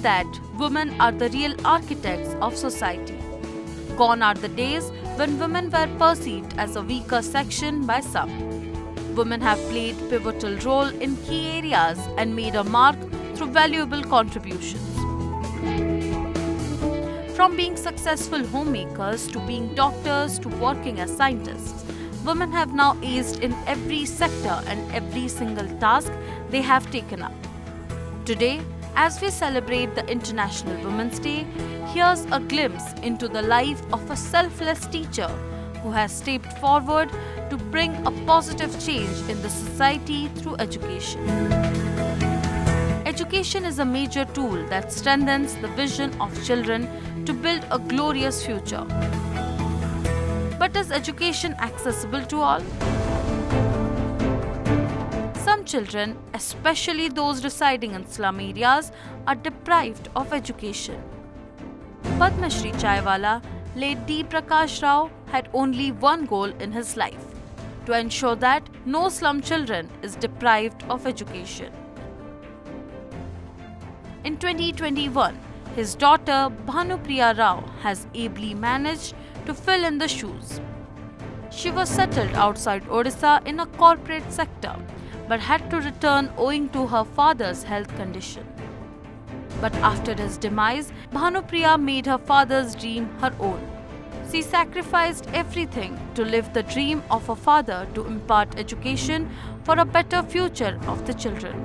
that women are the real architects of society. Gone are the days when women were perceived as a weaker section by some. Women have played pivotal role in key areas and made a mark through valuable contributions. From being successful homemakers to being doctors to working as scientists, women have now aced in every sector and every single task they have taken up. Today, as we celebrate the International Women's Day, here's a glimpse into the life of a selfless teacher who has stepped forward to bring a positive change in the society through education. Education is a major tool that strengthens the vision of children to build a glorious future. But is education accessible to all? Some children, especially those residing in slum areas, are deprived of education. Padma Shri Chaiwala, late D. Prakash Rao, had only one goal in his life: to ensure that no slum children is deprived of education. In 2021, his daughter Bhanupriya Rao has ably managed to fill in the shoes. She was settled outside Odisha in a corporate sector, but had to return owing to her father's health condition. But after his demise, Bhanupriya made her father's dream her own. She sacrificed everything to live the dream of her father to impart education for a better future of the children.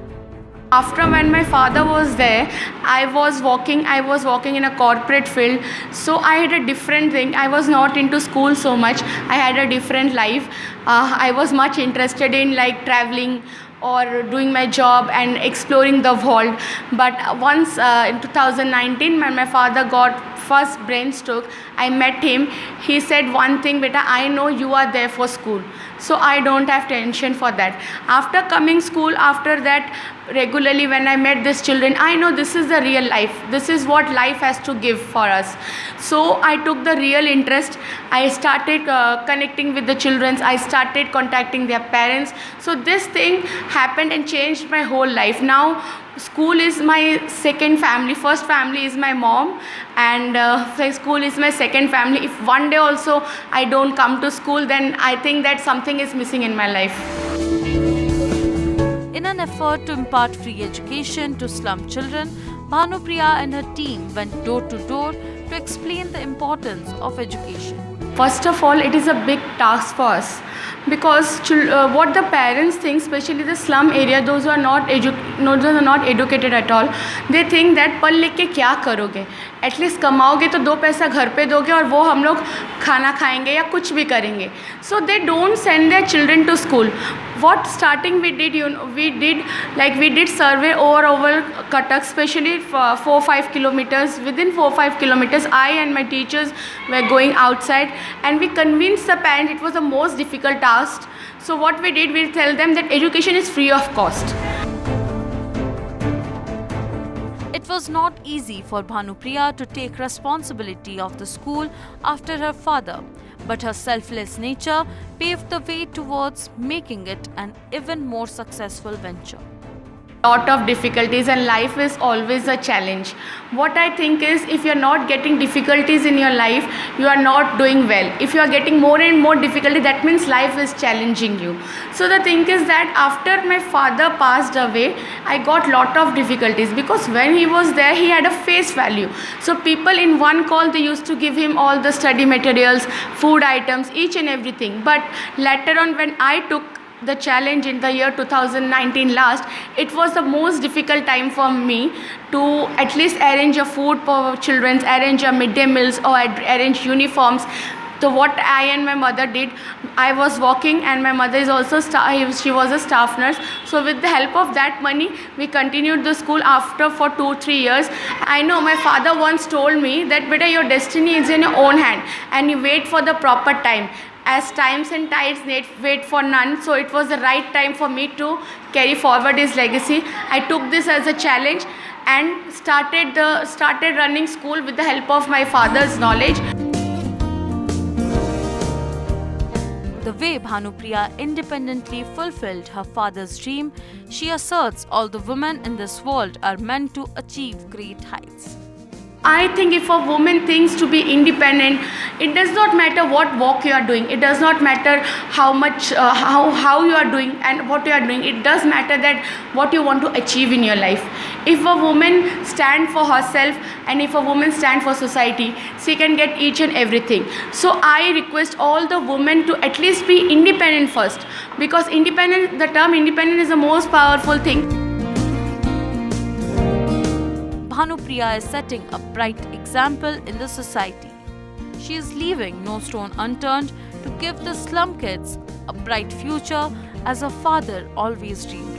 After when my father was there, I was working in a corporate field, so I had a different thing. I was not into school so much. I had a different life. I was much interested in like traveling or doing my job and exploring the world. But once in 2019, when my father got first brain stroke, I met him. He said one thing, beta, I know you are there for school, so I don't have tension for that. After coming school, after that, regularly when I met these children, I know this is the real life. This is what life has to give for us. So I took the real interest. I started connecting with the children. I started contacting their parents. So this thing happened and changed my whole life. Now school is my second family. First family is my mom, and school is my second family. If one day also I don't come to school, then I think that something is missing in my life. In an effort to impart free education to slum children, Bhanupriya and her team went door to door to explain the importance of education. First of all, it is a big task for us because what the parents think, especially the slum area, those who are not educated at all, they think that पढ़ लिख के क्या करोगे, at least कमाओगे तो दो पैसा घर पे दोगे और वो हम लोग खाना खाएंगे या कुछ भी करेंगे. So they don't send their children to school. What starting we did, we did survey over Cuttack, especially for 4-5 kilometers. Within 4-5 kilometers, I and my teachers were going outside, and we convinced the parents. It was the most difficult task. So what we did, we tell them that education is free of cost. It was not easy for Bhanupriya to take responsibility of the school after her father, but her selfless nature paved the way towards making it an even more successful venture. Lot of difficulties, and life is always a challenge. What I think is, if you are not getting difficulties in your life, you are not doing well. If you are getting more and more difficulty, that means life is challenging you. So the thing is that after my father passed away, I got lot of difficulties because when he was there, he had a face value. So people in one call, they used to give him all the study materials, food items, each and everything. But later on, when I took the challenge in the year 2019 last, it was the most difficult time for me to at least arrange a food for children, arrange a midday meals, or arrange uniforms. So what I and my mother did, I was working and my mother is also she was a staff nurse. So with the help of that money, we continued the school after for 2-3 years. I know my father once told me that, beta, your destiny is in your own hand and you wait for the proper time. As times and tides wait for none, so it was the right time for me to carry forward his legacy. I took this as a challenge and started running school with the help of my father's knowledge. The way Bhanupriya independently fulfilled her father's dream, she asserts all the women in this world are meant to achieve great heights. I think if a woman thinks to be independent, it does not matter what work you are doing. It does not matter how much, how you are doing and what you are doing. It does matter that what you want to achieve in your life. If a woman stand for herself and if a woman stand for society, she can get each and everything. So I request all the women to at least be independent first, because the term independent is the most powerful thing. Bhanupriya is setting a bright example in the society. She is leaving no stone unturned to give the slum kids a bright future as her father always dreamed of.